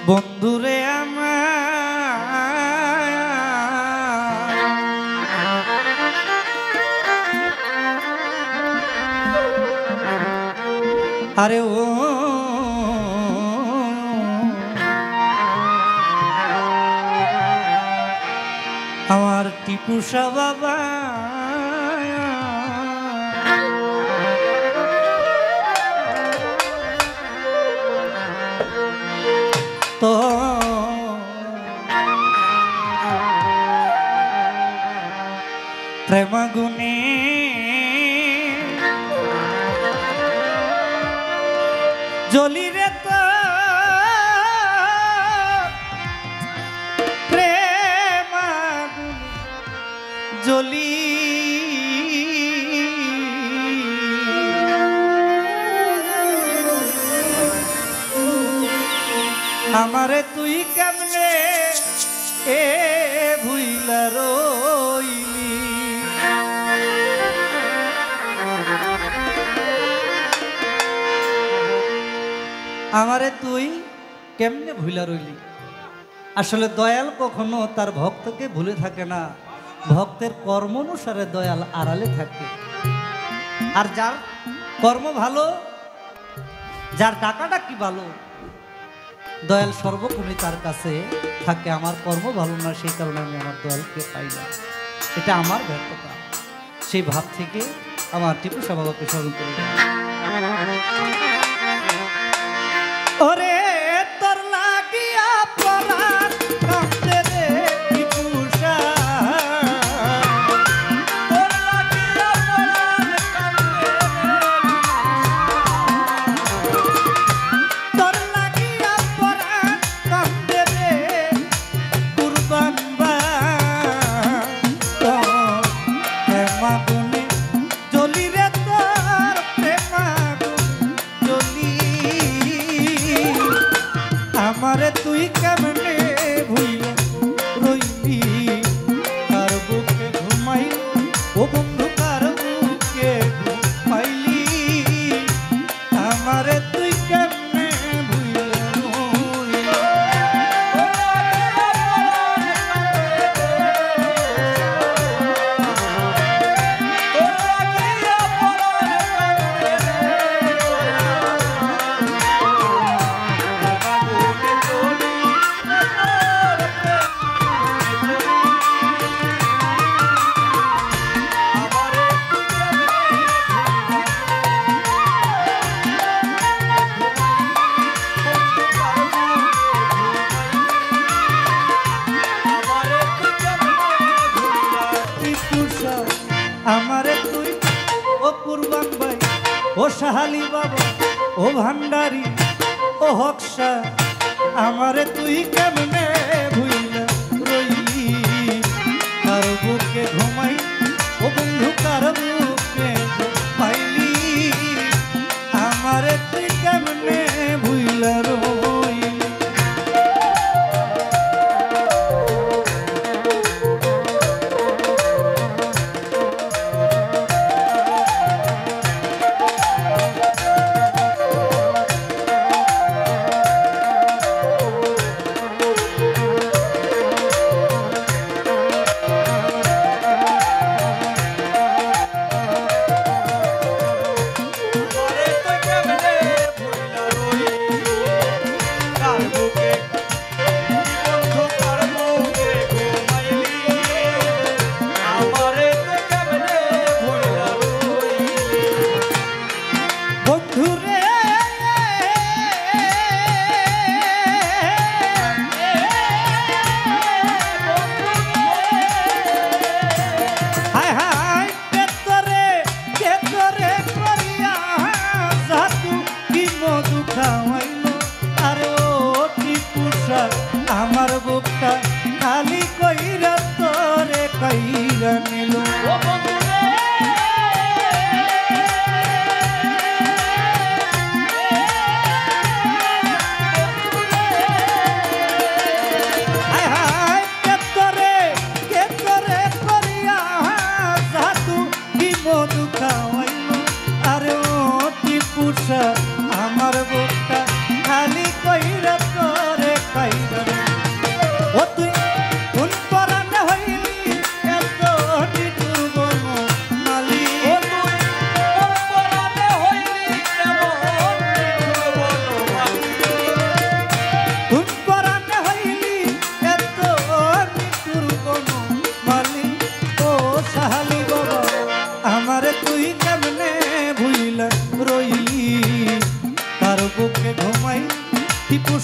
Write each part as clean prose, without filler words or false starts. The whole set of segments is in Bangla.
বন্ধুরে আমার আরে ও আমার টিপুসা বাবা তো প্রেমাগুনে জ্বলি রে তো প্রেমাগুনে জ্বলি আমারে তুই কেমনে এ ভুইলা রইলি আমারে তুই কেমনে ভুইলা রইলি। আসলে দয়াল কখনো তার ভক্তকে ভুলে থাকে না, ভক্তের কর্ম অনুসারে দয়াল আড়ালে থাকে। আর যার কর্ম ভালো, যার টাকাটা কি ভালো, দয়াল সর্বক্ষণই তার কাছে থাকে। আমার কর্ম ভালো না, সেই কারণে আমি আমার দয়ালকে পাই না, এটা আমার ব্যর্থতা। সেই ভাব থেকে আমার টিপুসা বাবাকে স্মরণ করি। ওরে তোর লাগিয়া পরাণ কাঁদে রে টিপুসা, তোর লাগিয়া পরাণ কাঁদে রে, তোর লাগিয়া পরাণ কাঁদে রে কুরবান বা তোর প্রেমাগুনে জ্বলি রে, তোর প্রেমাগুনে জ্বলি আমারে তুই কেমনে ভুইলা রইলি। কার বুকে ঘুমাইলি ও বন্ধু, কার বুকে ঘুমাইলি আমারে তুই কেমনে ভুইলা রইলি। আমারে তুই ও কুরবান ভাই, ও সাহালি বাবা, ও ভান্ডারি, ও হকসা আমারে তুই কেমনে ভুইলা রইলি। কার বুকে ঘুমাই ও বন্ধু, কার বুকে ঘুমাইলি আমারে তুই কেমনে ভুইলা রইলি।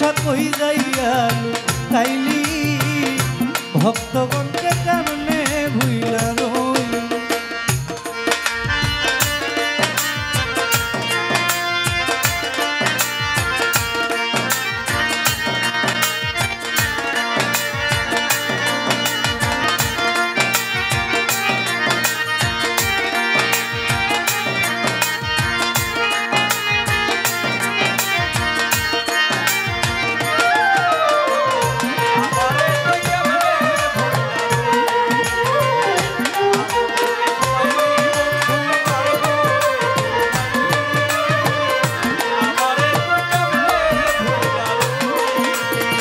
পুষা কই যাইয়া তাইলি ভক্তগণকে কেমনে ভুইলা রইলি।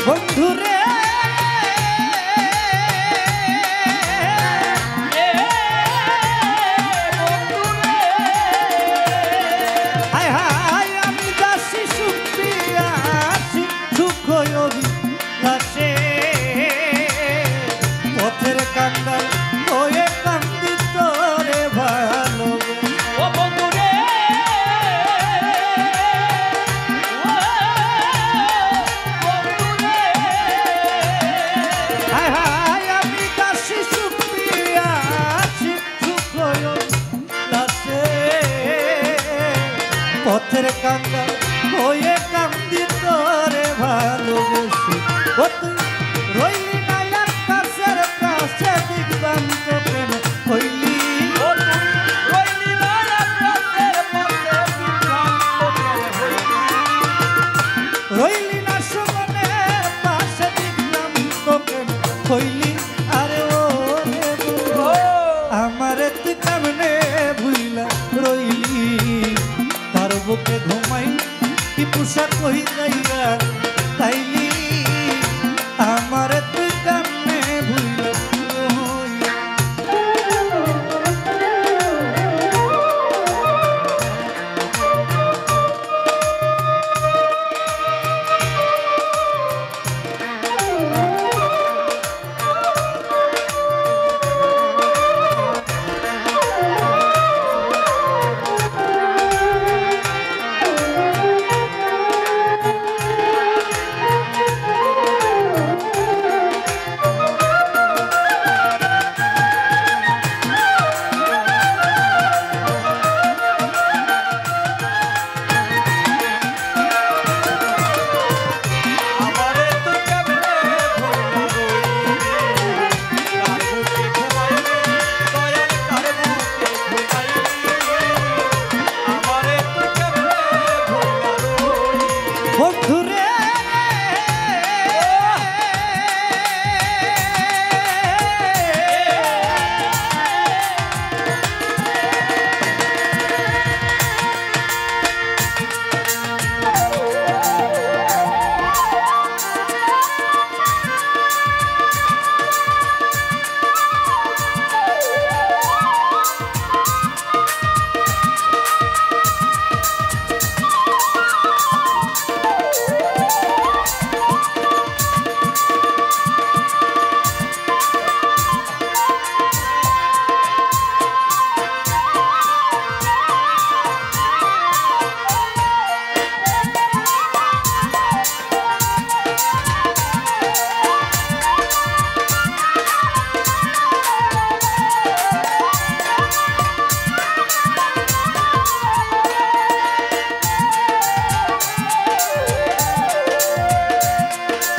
বন্ধুরে হায় হায় আমি দাসী শুক্রিয়াসি দুঃখ অভিলাষে পথের কান্দার হয়ে কান্দি তোরে ভালো ও বন্ধুরে পথের কান্দা হয়ে কান্দি তোরে ভালোবেসে ও তুই রইলি না আকাশের কাছে দিগন্ত প্রেম হইলি ও তুই রইলি না আকাশের কাছে দিগন্ত প্রেম হইলি রইলি না সুমনের পাশে দিগন্ত প্রেম হইলি আরে ও আমারে তুই কেমনে ভুইলা রইলি তার বুকে ঘুমাই কি পুষা কই যাইয়া তাইলি আমারে তুই কেমনে ভুইলা বন্ধুরে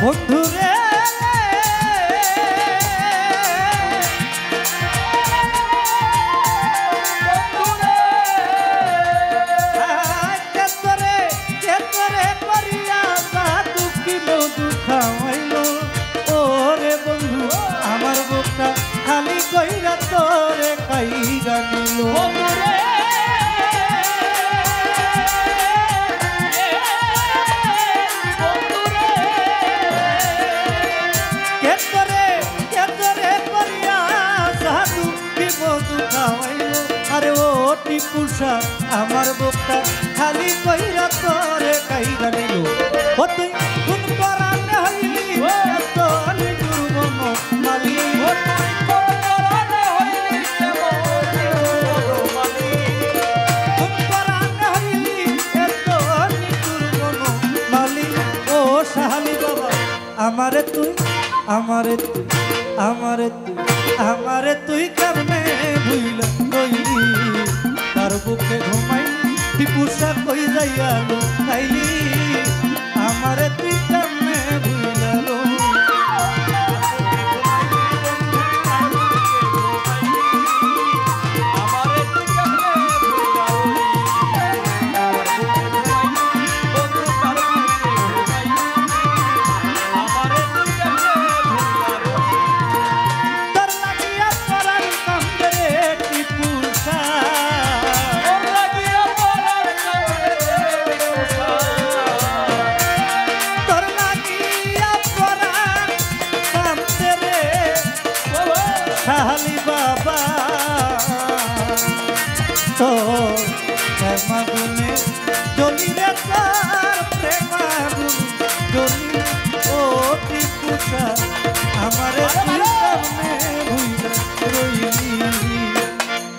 বন্ধুরে কেতরে করিয়া সাধু কিলো দুঃখাইল ওরে বন্ধু আমার বুকটা খালি কইরা তোরে কাইরা নিল আরে ও টিপুষা আমার বুকটা খালি কইরা তোরে কাইরা নিল ও তুই কোন পরাণে হইলি এত নিদুর মন মালি ও তুই কোন পরাণে হইলি কোন পরাণে হইলি এত নিদুর মন মালি ও সাহাল আমারে তুই আমারে তুই আমারে তুই আমারে তুই কেমনে ভুইলা রইলি তার বুকে ঘুমাই টিপুসা কই যাইয়া লুকাইলি আমারে তুই কেমনে ভুইলা রইলি শাহালি বাবা তো প্রেমাগুনে জলি রে তার প্রেমাগুন জলি ও টিপুসা আমারে সামনে ভুইলা রইলি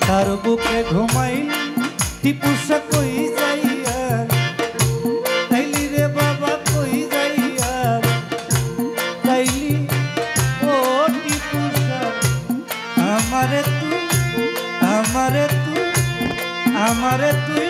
তার বুকে ঘুমাই টিপুসা কই যাইয়া তাইলি রে বাবা কই যাইয়া তাইলি ও টিপুসা আমারে তুই আমারে তুই আমারে তুই